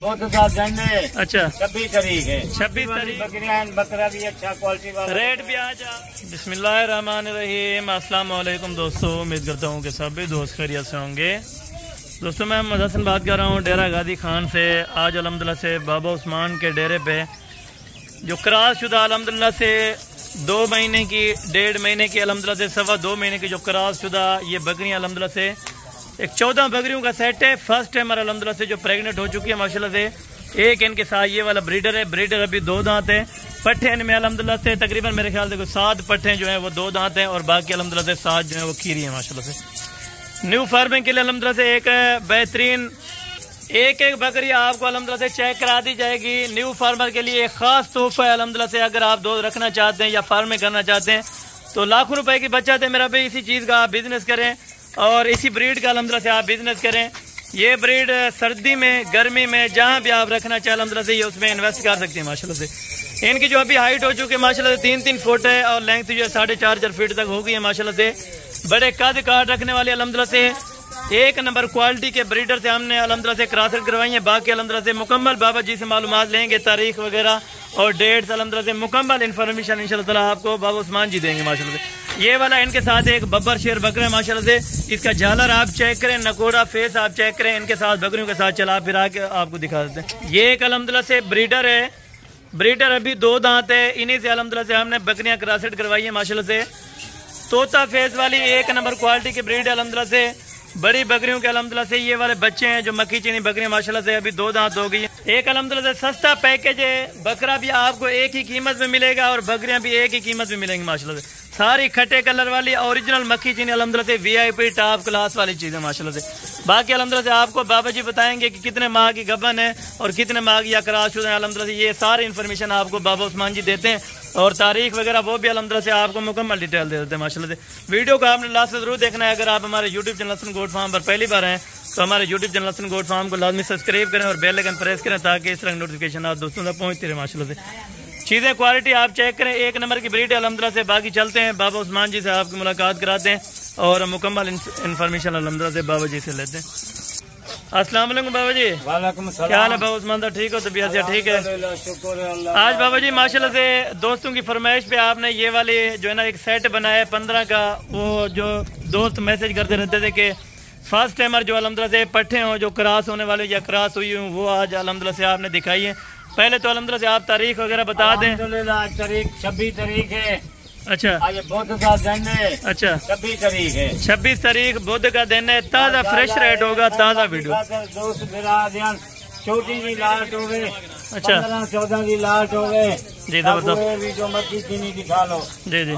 अच्छा 26 तारीख है। 26 तारीख बकरा भी अच्छा क्वालिटी वाला रेट भी आ जा। बिस्मिल्लाहिर्रहमानिर्रहीम। अस्सलाम वालेकुम दोस्तों, उम्मीद करता हूँ कि सभी दोस्त खैरियत से होंगे। दोस्तों मैं मोहम्मद हसन बात कर रहा हूँ डेरा गादी खान से। आज अल्हम्दुलिल्लाह से बाबा उस्मान के डेरे पे जो क्रॉस शुदा अल्हम्दुलिल्लाह से 2 महीने की 1.5 महीने की अल्हम्दुलिल्लाह से 2.25 महीने की जो क्रॉस शुदा ये बकरियाँ अल्हम्दुलिल्लाह से एक 14 बकरियों का सेट है। फर्स्ट टाइमर अल्हम्दुलिल्लाह से जो प्रेग्नेंट हो चुकी है माशाल्लाह से। एक इनके साथ ये वाला ब्रीडर है, ब्रीडर अभी 2 दांत है। पट्ठे इनमें अल्हम्दुलिल्लाह से तकरीबन मेरे ख्याल से 7 पट्ठे जो है वो 2 दांत हैं और बाकी अल्हम्दुलिल्लाह से 7 जो है वो खीरी है माशाल्लाह से। न्यू फार्मिंग के लिए अल्हम्दुलिल्लाह से एक बेहतरीन एक बकरी आपको अल्हम्दुलिल्लाह से चेक करा दी जाएगी। न्यू फार्मर के लिए एक खास तोहफा है अल्हम्दुलिल्लाह से। अगर आप दूध रखना चाहते हैं या फार्मिंग करना चाहते हैं तो लाखों रुपए की बचत है मेरा भाई। इसी चीज़ का आप बिजनेस करें और इसी ब्रीड का अल्हम्दुलिल्लाह से आप बिजनेस करें। ये ब्रीड सर्दी में गर्मी में जहाँ भी आप रखना चाहें अल्हम्दुलिल्लाह से ये उसमें इन्वेस्ट कर सकते हैं माशाल्लाह से। इनकी जो अभी हाइट हो चुकी है माशाल्लाह से 3-3 फुट है और लेंथ जो है 4.5 फीट तक हो गई है माशाल्लाह से। बड़े कद काट रखने वाले अल्हम्दुलिल्लाह से एक नंबर क्वालिटी के ब्रीडर से हमने अल्हम्दुलिल्लाह से क्रॉसिंग करवाई है। बाकी अल्हम्दुलिल्लाह से मुकम्मल बाबा जी से मालूमात लेंगे, तारीख वगैरह और डेट्स अल्हम्दुलिल्लाह से मुकम्मल इन्फॉर्मेशन इंशाल्लाह ताला आपको बाबा उस्मान जी देंगे माशाल्लाह से। ये वाला इनके साथ एक बब्बर शेर बकरा है माशाल्लाह से। इसका झालर आप चेक करें, नकोड़ा फेस आप चेक करें। इनके साथ बकरियों के साथ चला फिरा के आपको दिखा देते हैं। ये एक अल्हम्दुलिल्लाह से ब्रीडर है, ब्रीडर अभी 2 दांत है। इन्हीं से अल्हम्दुलिल्लाह से हमने बकरियां क्रॉसिंग करवाई है माशाल्लाह से। तोता फेस वाली एक नंबर क्वालिटी की ब्रीड है अल्हम्दुलिल्लाह से। बड़ी बकरियों के अल्हम्दुलिल्लाह से ये वाले बच्चे हैं जो मक्खी चीनी बकरियां माशाल्लाह से अभी 2 दांत हो गई है। एक अल्हम्दुलिल्लाह से सस्ता पैकेज है। बकरा भी आपको एक ही कीमत में मिलेगा और बकरियां भी एक ही कीमत में मिलेंगी माशाल्लाह से। सारी खट्टे कलर वाली ओरिजिनल मक्खी चीनी अल्हम्दुलिल्लाह से VIP टॉप क्लास वाली चीज़ है माशाल्लाह से। बाकी अल्हम्दुलिल्लाह से आपको बाबा जी बताएंगे कि कितने माह की गबन है और कितने माह की या क्रॉस शुदा है अल्हम्दुलिल्लाह से। ये सारी इन्फॉर्मेशन आपको बाबा उस्मान जी देते हैं और तारीख वगैरह वो भी अल्हम्दुलिल्लाह से आपको मुकम्मल डिटेल दे देते हैं माशाल्लाह से। वीडियो को आपने लास्ट से जरूर देखना है। अगर आप हमारे YouTube channel Hasan goat farm पर पहली बार हैं तो हमारे YouTube channel Hasan goat farm को लाजमी सब्सक्राइब करें और बेल आइकन प्रेस करें ताकि इस तरह नोटिफिकेशन आप दोस्तों तक पहुँचती रहे माशाल्लाह से। चीज़ें क्वालिटी आप चेक करें, एक नंबर की ब्रीड है अल्हम्दुलिल्लाह से। बाकी चलते हैं बाबा उस्मान जी से आपकी मुलाकात कराते हैं और मुकम्मल इन्फॉर्मेशन अल्हम्दुलिल्लाह से बाबा जी से लेते हैं। अस्सलाम वालेकुम बाबा जी। वालेकुम सलाम। क्या हाल है बाबा उस्मान? ठीक हो? तबीयत से ठीक है? आज बाबा जी माशाल्लाह से दोस्तों की फरमाइश पे आपने ये वाले जो है ना एक सेट बनाया है 15 का। वो जो दोस्त मैसेज करते रहते थे कि फर्स्ट टाइमर जो अल्हम्दुलिल्लाह से पट्ठे हों जो क्रॉस होने वाले या क्रॉस हुई हूँ वो आज अल्हम्दुलिल्लाह से आपने दिखाई है। पहले तो अल्हम्दुलिल्लाह से आप तारीख वगैरह बता दें। तारीख 26 तारीख है। अच्छा आज बुध का दिन है। अच्छा 26 तारीख है। 26 तारीख बुध का दिन है। ताज़ा फ्रेश रेट होगा, ताज़ा वीडियो। दोस्त मेरा छोटी जी लाट हो गए। अच्छा 15-14 की लाट हो गए जी। जबरदस्त जो मक्खी चीनी दिखा लो जी जी।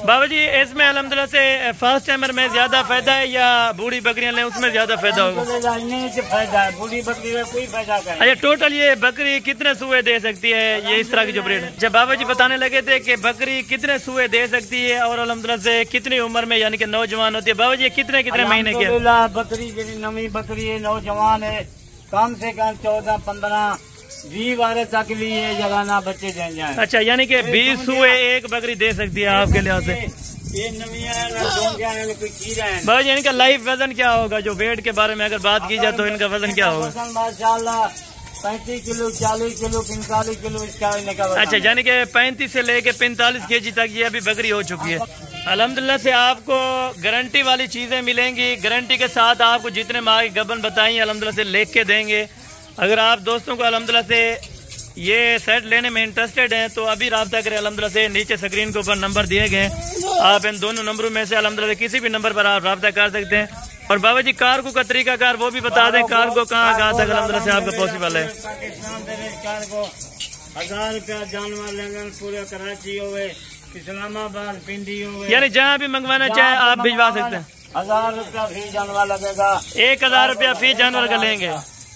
बाबा जी इसमें अल्हम्दुलिल्लाह से फर्स्ट टाइमर में ज्यादा फायदा है या बूढ़ी बकरियां लें उसमें ज्यादा फायदा होगा? फायदा है, बूढ़ी बकरी में कोई फायदा नहीं। अच्छा टोटल ये बकरी कितने सूए दे सकती है ये इस तरह की जो ब्रीड है? जब बाबा जी बताने लगे थे कि बकरी कितने सूए दे सकती है और अल्हम्दुलिल्लाह से कितनी उम्र में यानी कि नौजवान होती है? बाबा जी कितने महीने की बकरी नवी बकरी है, नौजवान है, कम से कम 14-15-20 बार तक भी ये जगाना बच्चे दे जाए। अच्छा यानी कि 20 सूए एक बकरी दे सकती है आपके लिहाज से। ये नवी है बाबा जी इनका लाइफ वजन क्या होगा? जो वेट के बारे में अगर बात की जाए तो इनका वजन क्या होगा? माशाल्लाह 35 किलो, 40 किलो, 45 किलो इसका इनका वजन। अच्छा यानी कि 35 से लेके 45 kg तक ये अभी बकरी हो चुकी है। अल्हम्दुलिल्लाह से आपको गारंटी वाली चीज़ें मिलेंगी। गारंटी के साथ आपको जितने माह की गबन बताई अल्हम्दुलिल्लाह से लिख के देंगे। अगर आप दोस्तों को अल्हम्दुलिल्लाह से ये सेट लेने में इंटरेस्टेड हैं तो अभी रब्ता करें अल्हम्दुलिल्लाह से। नीचे स्क्रीन के ऊपर नंबर दिए गए हैं, आप इन दोनों नंबरों में से अल्हम्दुलिल्लाह किसी भी नंबर पर आप रब्ता कर सकते हैं। और बाबा जी कार्गो का तरीकाकार वो भी बता दें, कार्गो कहाँ तक अल्हम्दुलिल्लाह से आपका पॉसिबल है? पाकिस्तान कार्गो 1000 रुपया जानवर लेंगे पूरे कराची हो गए, इस्लामाबाद, पिंडी हो गए, यानी जहाँ भी मंगवाना चाहे आप भिजवा सकते हैं। 1000 रुपया फी जानवर लगेगा। 1000 रुपया फी जानवर का लेंगे।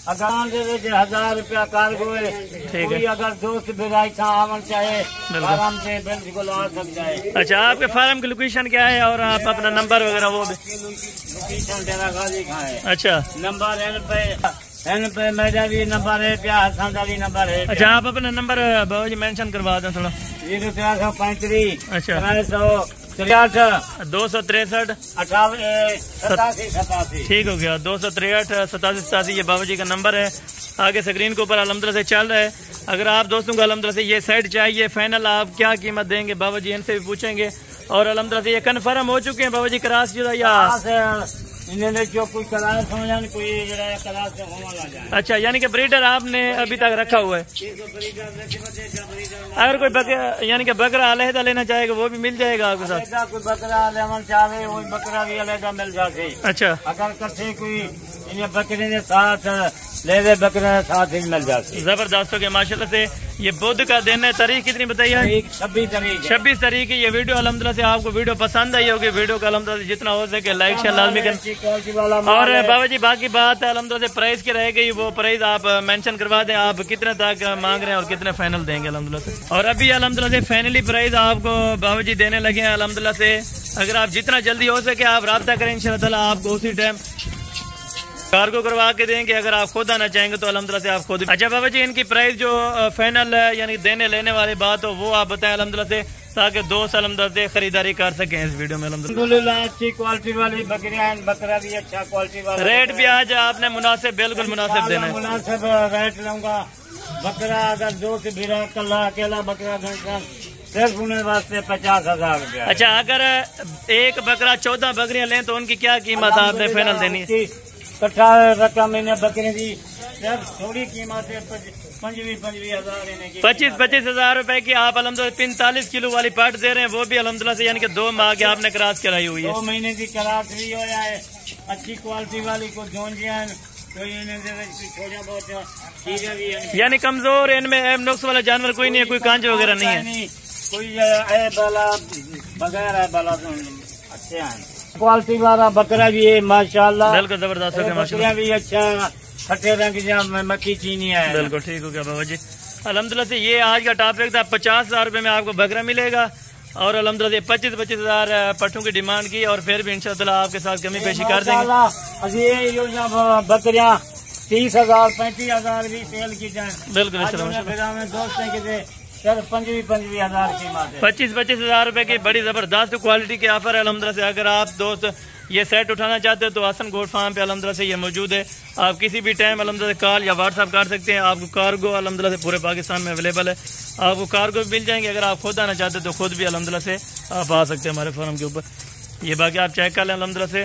1000 रुपया कार्गो है। ठीक है। अगर दोस्त भिजाई था आवन चाहे आराम से बिल्कुल आ सक जाए। अच्छा आपके फार्म की लोकेशन क्या है और आप अपना नंबर वगैरह वो भी? लोकेशन डेरा गाजी कहाँ है? अच्छा नंबर एन पे मेरा भी नंबर है, प्या हसन का भी नंबर है। अच्छा आप अपना नंबर बाबा जी मेंशन करवा दें थोड़ा। 0 335 अच्छा 300 63 263 87 ठीक हो गया। 263 87 ये बाबा जी का नंबर है, आगे स्क्रीन के ऊपर अल्हम्दुलिल्लाह से चल रहा है। अगर आप दोस्तों को अल्हम्दुलिल्लाह से ये सेट चाहिए, फाइनल आप क्या कीमत देंगे बाबा जी, इनसे भी पूछेंगे। और अल्हम्दुलिल्लाह से ये कन्फर्म हो चुके हैं बाबा जी क्रॉस शुदा या इन्होंने जो कोई करार समझा कोई करार से होना जाए। अच्छा, यानी कि ब्रीडर आपने अभी तक रखा हुआ है। अगर कोई बकरा यानी कि बकरा अलहदा लेना चाहेगा वो भी मिल जाएगा आपके साथ। कोई बकरा लेना चाहे वो बकरा भी अलहदा मिल जाते। अच्छा, अगर करते कोई इन्हें बकरे के साथ ले ले, बकरे के साथ ही मिल जाती। जबरदस्त हो गया माशाल्लाह से। ये बुध का दिन है, तारीख कितनी बताइए? 26 तारीख की ये वीडियो अल्हम्दुलिल्लाह से आपको वीडियो पसंद आई होगी। वीडियो का अल्हम्दुलिल्लाह से जितना हो सके लाइक शेयर लाजमी करें। और बाबा जी बाकी बात है अल्हम्दुलिल्लाह से प्राइस की रह गई, वो प्राइस आप मेंशन करवा दें, आप कितने तक मांग रहे हैं और कितने फाइनल देंगे अल्हम्दुलिल्लाह से। और अभी अल्हम्दुलिल्लाह से फाइनली प्राइस आपको बाबा जी देने लगे हैं अल्हम्दुलिल्लाह से। अगर आप जितना जल्दी हो सके आप राब्ता करें, इंशाअल्लाह ताला आपको उसी टाइम कार्गो करवा के देंगे। अगर आप खुद आना चाहेंगे तो अल्हम्दुलिल्लाह से आप खुद। अच्छा बाबा जी, इनकी प्राइस जो फाइनल है यानी देने लेने वाली बात हो वो आप बताएं अल्हम्दुलिल्लाह से, ताकि दोस्त अल्हम्दुलिल्लाह से खरीदारी कर सकें इस वीडियो में। अल्हम्दुलिल्लाह अच्छी क्वालिटी वाली बकरियां, बकरा भी अच्छा क्वालिटी वाला। रेट भी आज आपने मुनासिब, बिल्कुल मुनासिब देना है। मुनासिब रेट लूंगा। बकरा अगर दो से भी कल्ला अकेला बकरा सिर्फ उन्हें वास्ते 50,000 रुपया। अच्छा, अगर एक बकरा 14 बकरियां लें तो उनकी क्या कीमत आपने फाइनल देनी है? कट्ठा रकम इन्हें बकरे की सिर्फ थोड़ी कीमत है 25,000 रुपए की आप अल्हम्दुलिल्लाह 45 किलो वाली पाट दे रहे हैं, वो भी अल्हम्दुलिल्लाह से यानी कि 2 माह के आपने क्रॉस कराई हुई है। 2 महीने की क्रॉस भी हो जाए, अच्छी क्वालिटी वाली को यानी कमजोर इनमें नुक्स वाला जानवर कोई नहीं है, कोई कांच वगैरह नहीं है, कोई बाला बगैर है बाला अच्छे हैं। क्वालिटी वाला बकरा भी है माशाल्लाह, बिल्कुल जबरदस्त हो गया माशाल्लाह भी अच्छा खट्टे रंग की मक्खी चीनी है। बिल्कुल ठीक हो गया बाबा जी। अल्हम्दुलिल्लाह से ये आज का टॉपिक था। 50,000 रुपए में आपको बकरा मिलेगा और अल्हम्दुलिल्लाह 25,000 पट्टों की डिमांड की और फिर भी इंशाअल्लाह आपके साथ कमी पेशी कर देंगे। ये बकरियाँ 30,000 35,000 भी सेल की जाए। बिल्कुल दोस्त है 25,000 की बात है। 25,000 रुपए की बड़ी जबरदस्त क्वालिटी के ऑफर है अल्हम्दुलिल्लाह से। अगर आप दोस्त ये सेट उठाना चाहते हो तो हसन गोट फार्म पे अल्हम्दुलिल्लाह से ये मौजूद है। आप किसी भी टाइम अल्हम्दुलिल्लाह कॉल या व्हाट्सअप कर सकते हैं। आपको कार्गो अल्हम्दुलिल्लाह से पूरे पाकिस्तान में अवेलेबल है, आपको कार्गो भी मिल जाएंगे। अगर आप खुद आना चाहते हो तो खुद भी अल्हम्दुलिल्लाह से आप आ सकते हैं हमारे फार्म के ऊपर। ये बाकी आप चेक कर लें अल्हम्दुलिल्लाह से।